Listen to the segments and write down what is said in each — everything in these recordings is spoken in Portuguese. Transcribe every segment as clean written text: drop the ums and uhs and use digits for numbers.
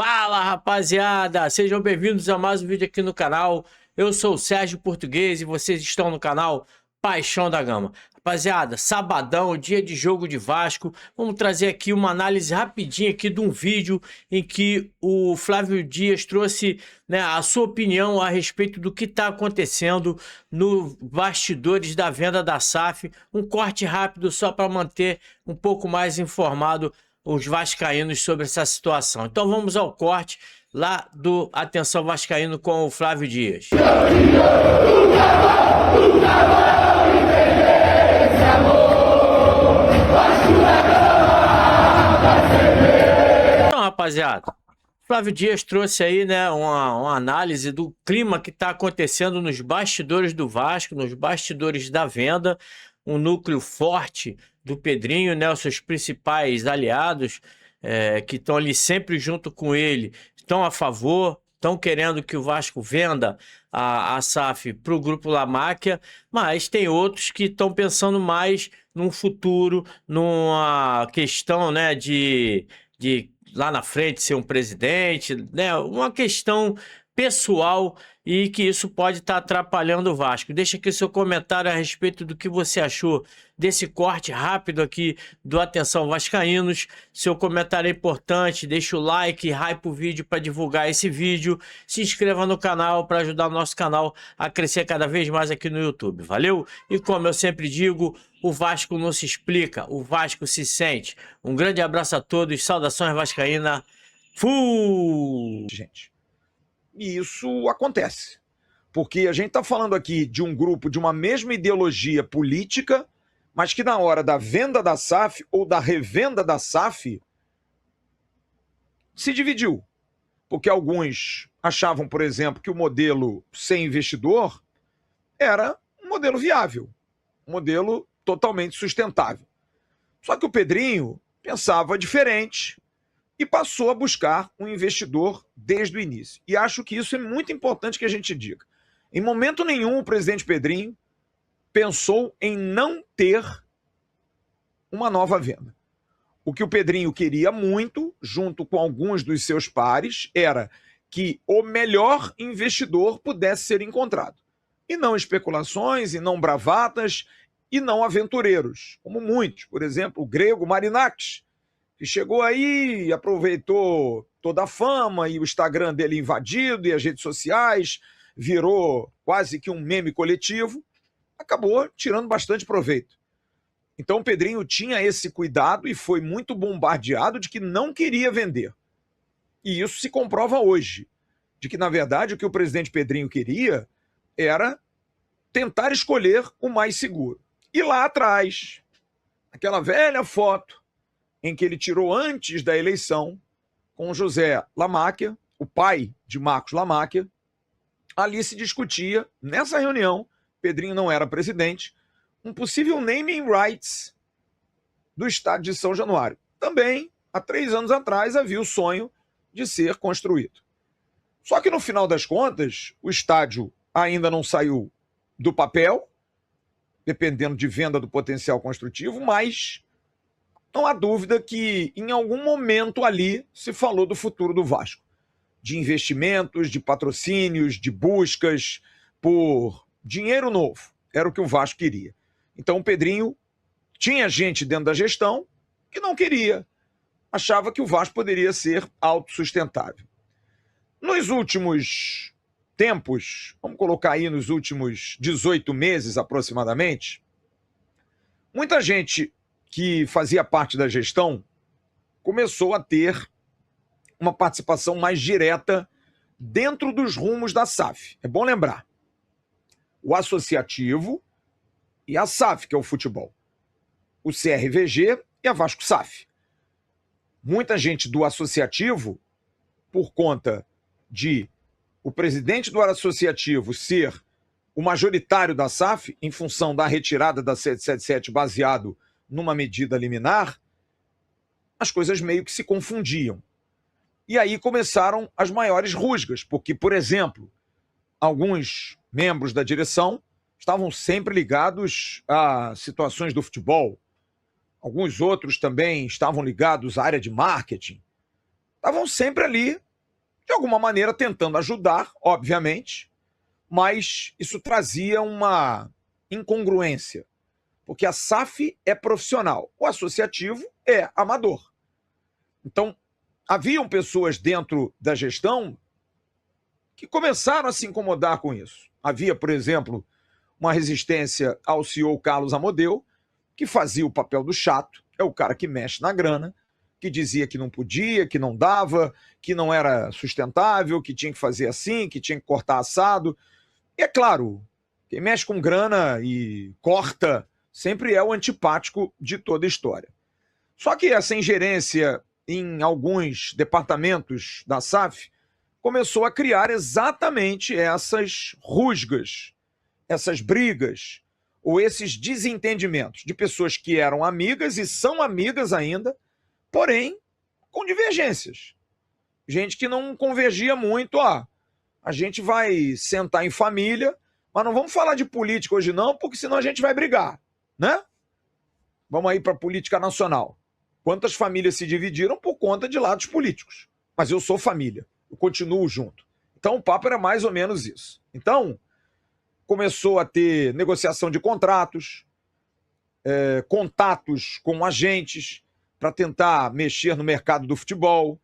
Fala, rapaziada! Sejam bem-vindos a mais um vídeo aqui no canal. Eu sou o Sérgio Português e vocês estão no canal Paixão da Gama. Rapaziada, sabadão, dia de jogo de Vasco. Vamos trazer aqui uma análise rapidinha aqui de um vídeo em que o Flávio Dias trouxe, né, a sua opinião a respeito do que está acontecendo no bastidores da venda da SAF. Um corte rápido só para manter um pouco mais informado os vascaínos sobre essa situação. Então vamos ao corte lá do Atenção Vascaíno com o Flávio Dias. Então, rapaziada, Flávio Dias trouxe aí, né, uma análise do clima que está acontecendo nos bastidores do Vasco, nos bastidores da venda, um núcleo forte do Pedrinho, né, os seus principais aliados, que estão ali sempre junto com ele, estão a favor, estão querendo que o Vasco venda a SAF para o Grupo La Máquia, mas tem outros que estão pensando mais num futuro, numa questão, né, de lá na frente ser um presidente, né, uma questão pessoal e que isso pode estar atrapalhando o Vasco. Deixa aqui seu comentário a respeito do que você achou desse corte rápido aqui do Atenção Vascaínos. Seu comentário é importante, deixa o like, hype o vídeo para divulgar esse vídeo. Se inscreva no canal para ajudar o nosso canal a crescer cada vez mais aqui no YouTube. Valeu? E como eu sempre digo, o Vasco não se explica, o Vasco se sente. Um grande abraço a todos, saudações vascaína. Fui! Gente, e isso acontece, porque a gente está falando aqui de um grupo de uma mesma ideologia política, mas que na hora da venda da SAF ou da revenda da SAF se dividiu, porque alguns achavam, por exemplo, que o modelo sem investidor era um modelo viável, um modelo totalmente sustentável. Só que o Pedrinho pensava diferente e passou a buscar um investidor desde o início. E acho que isso é muito importante que a gente diga. Em momento nenhum o presidente Pedrinho pensou em não ter uma nova venda. O que o Pedrinho queria muito, junto com alguns dos seus pares, era que o melhor investidor pudesse ser encontrado. E não especulações, e não bravatas, e não aventureiros, como muitos. Por exemplo, o grego Marinakis, que chegou aí e aproveitou toda a fama e o Instagram dele invadido e as redes sociais, virou quase que um meme coletivo, acabou tirando bastante proveito. Então o Pedrinho tinha esse cuidado e foi muito bombardeado de que não queria vender. E isso se comprova hoje, de que na verdade o que o presidente Pedrinho queria era tentar escolher o mais seguro. E lá atrás, aquela velha foto em que ele tirou antes da eleição com José La Máquia, o pai de Marcos La Máquia, ali se discutia, nessa reunião, Pedrinho não era presidente, um possível naming rights do estádio de São Januário. Também, há 3 anos atrás, havia o sonho de ser construído. Só que no final das contas, o estádio ainda não saiu do papel, dependendo de venda do potencial construtivo, mas não há dúvida que em algum momento ali se falou do futuro do Vasco, de investimentos, de patrocínios, de buscas por dinheiro novo. Era o que o Vasco queria. Então o Pedrinho tinha gente dentro da gestão que não queria, achava que o Vasco poderia ser autossustentável. Nos últimos tempos, vamos colocar aí nos últimos 18 meses aproximadamente, muita gente que fazia parte da gestão começou a ter uma participação mais direta dentro dos rumos da SAF. É bom lembrar, o associativo e a SAF, que é o futebol, o CRVG e a Vasco SAF. Muita gente do associativo, por conta de o presidente do associativo ser o majoritário da SAF, em função da retirada da 777 baseado numa medida liminar, as coisas meio que se confundiam. E aí começaram as maiores rusgas, porque, por exemplo, alguns membros da direção estavam sempre ligados a situações do futebol. Alguns outros também estavam ligados à área de marketing. Estavam sempre ali de alguma maneira tentando ajudar, obviamente, mas isso trazia uma incongruência, porque a SAF é profissional, o associativo é amador. Então, haviam pessoas dentro da gestão que começaram a se incomodar com isso. Havia, por exemplo, uma resistência ao CEO Carlos Amodeu, que fazia o papel do chato, é o cara que mexe na grana, que dizia que não podia, que não dava, que não era sustentável, que tinha que fazer assim, que tinha que cortar assado. E é claro, quem mexe com grana e corta sempre é o antipático de toda a história. Só que essa ingerência em alguns departamentos da SAF começou a criar exatamente essas rusgas, essas brigas, ou esses desentendimentos de pessoas que eram amigas e são amigas ainda, porém com divergências. Gente que não convergia muito, a gente vai sentar em família, mas não vamos falar de política hoje não, porque senão a gente vai brigar, né? Vamos aí para a política nacional. Quantas famílias se dividiram por conta de lados políticos? Mas eu sou família, eu continuo junto. Então o papo era mais ou menos isso. Então começou a ter negociação de contratos, contatos com agentes para tentar mexer no mercado do futebol,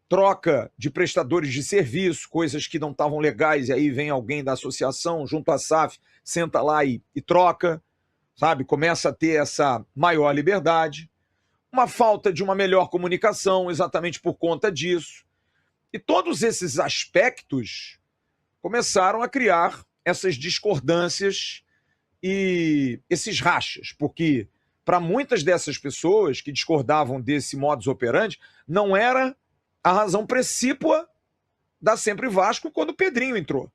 troca de prestadores de serviço, coisas que não estavam legais, e aí vem alguém da associação junto à SAF, senta lá e troca, sabe? Começa a ter essa maior liberdade. Uma falta de uma melhor comunicação, exatamente por conta disso. E todos esses aspectos começaram a criar essas discordâncias e esses rachas, porque para muitas dessas pessoas que discordavam desse modus operandi, não era a razão precípua da Sempre Vasco quando o Pedrinho entrou.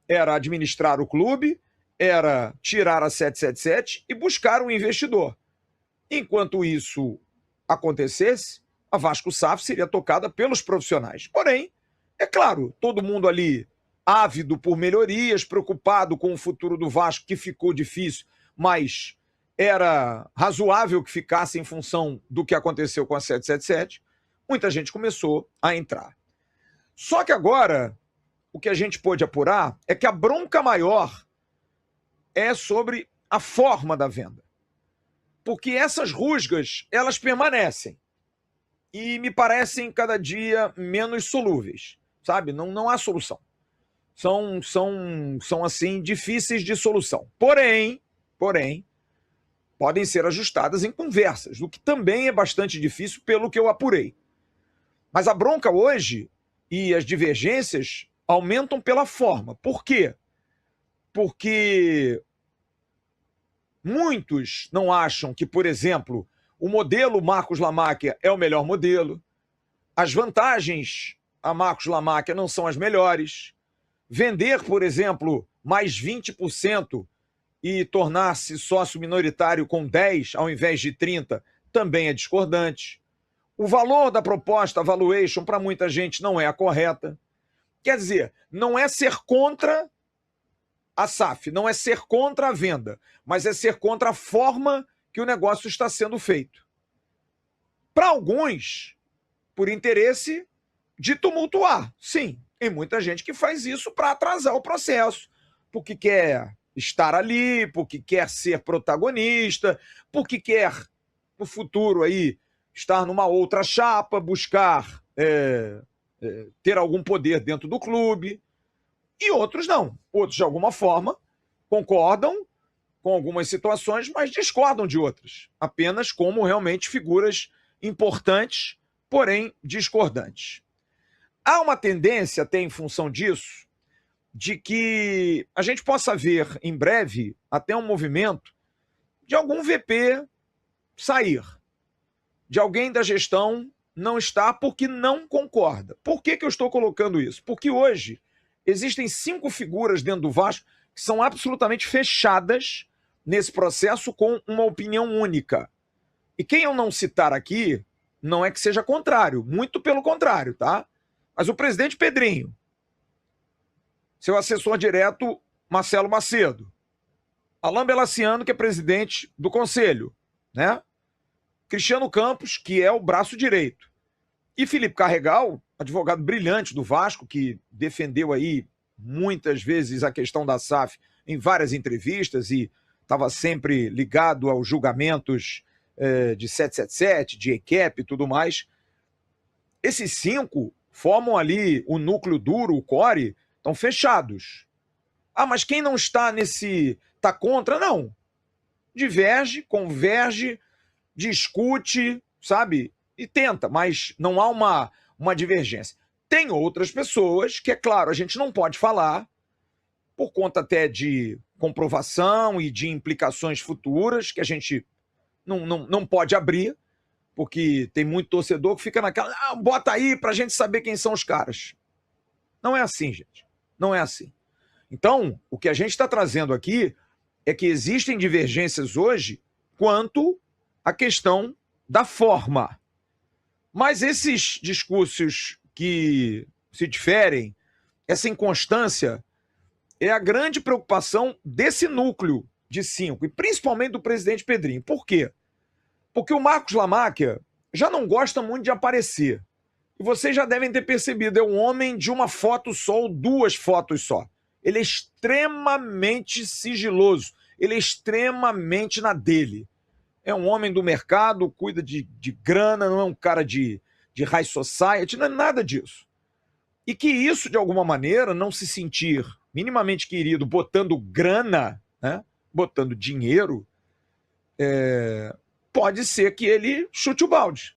Era administrar o clube, era tirar a 777 e buscar um investidor. Enquanto isso acontecesse, a Vasco SAF seria tocada pelos profissionais. Porém, é claro, todo mundo ali ávido por melhorias, preocupado com o futuro do Vasco, que ficou difícil, mas era razoável que ficasse em função do que aconteceu com a 777. Muita gente começou a entrar. Só que agora, o que a gente pôde apurar é que a bronca maior é sobre a forma da venda. Porque essas rusgas, elas permanecem. E me parecem cada dia menos solúveis, sabe? Não há solução. São assim, difíceis de solução. Porém, podem ser ajustadas em conversas, o que também é bastante difícil pelo que eu apurei. Mas a bronca hoje e as divergências aumentam pela forma. Por quê? Porque muitos não acham que, por exemplo, o modelo Marcos Lamáquia é o melhor modelo. As vantagens a Marcos Lamáquia não são as melhores. Vender, por exemplo, mais 20% e tornar-se sócio minoritário com 10% ao invés de 30% também é discordante. O valor da proposta, a valuation, para muita gente não é a correta. Quer dizer, não é ser contra a SAF, não é ser contra a venda, mas é ser contra a forma que o negócio está sendo feito. Para alguns, por interesse de tumultuar, sim. Tem muita gente que faz isso para atrasar o processo, porque quer estar ali, porque quer ser protagonista, porque quer, no futuro, aí, estar numa outra chapa, buscar ter algum poder dentro do clube. E outros não. Outros, de alguma forma, concordam com algumas situações, mas discordam de outras. Apenas como realmente figuras importantes, porém discordantes. Há uma tendência, até em função disso, de que a gente possa ver em breve até um movimento de algum VP sair, de alguém da gestão não estar porque não concorda. Por que eu estou colocando isso? Porque hoje existem 5 figuras dentro do Vasco que são absolutamente fechadas nesse processo com uma opinião única. E quem eu não citar aqui não é que seja contrário, muito pelo contrário, tá? Mas o presidente Pedrinho, seu assessor direto Marcelo Macedo, Alain Belaciano, que é presidente do conselho, né? Cristiano Campos, que é o braço direito, e Felipe Carregal, advogado brilhante do Vasco, que defendeu aí muitas vezes a questão da SAF em várias entrevistas e estava sempre ligado aos julgamentos de 777, de ECAP e tudo mais. Esses 5 formam ali o núcleo duro, o core, estão fechados. Ah, mas quem não está nesse... está contra? Não. Diverge, converge, discute, sabe? E tenta, mas não há uma divergência. Tem outras pessoas que, é claro, a gente não pode falar, por conta até de comprovação e de implicações futuras, que a gente não pode abrir, porque tem muito torcedor que fica naquela, bota aí pra gente saber quem são os caras. Não é assim, gente. Não é assim. Então, o que a gente está trazendo aqui é que existem divergências hoje quanto à questão da forma. Mas esses discursos que se diferem, essa inconstância, é a grande preocupação desse núcleo de 5, e principalmente do presidente Pedrinho. Por quê? Porque o Marcos Lamáquia já não gosta muito de aparecer. E vocês já devem ter percebido, é um homem de uma foto só ou 2 fotos só. Ele é extremamente sigiloso, ele é extremamente na dele. É um homem do mercado, cuida de grana, não é um cara de high society, não é nada disso. E que isso, de alguma maneira, não se sentir minimamente querido botando grana, né, botando dinheiro, pode ser que ele chute o balde.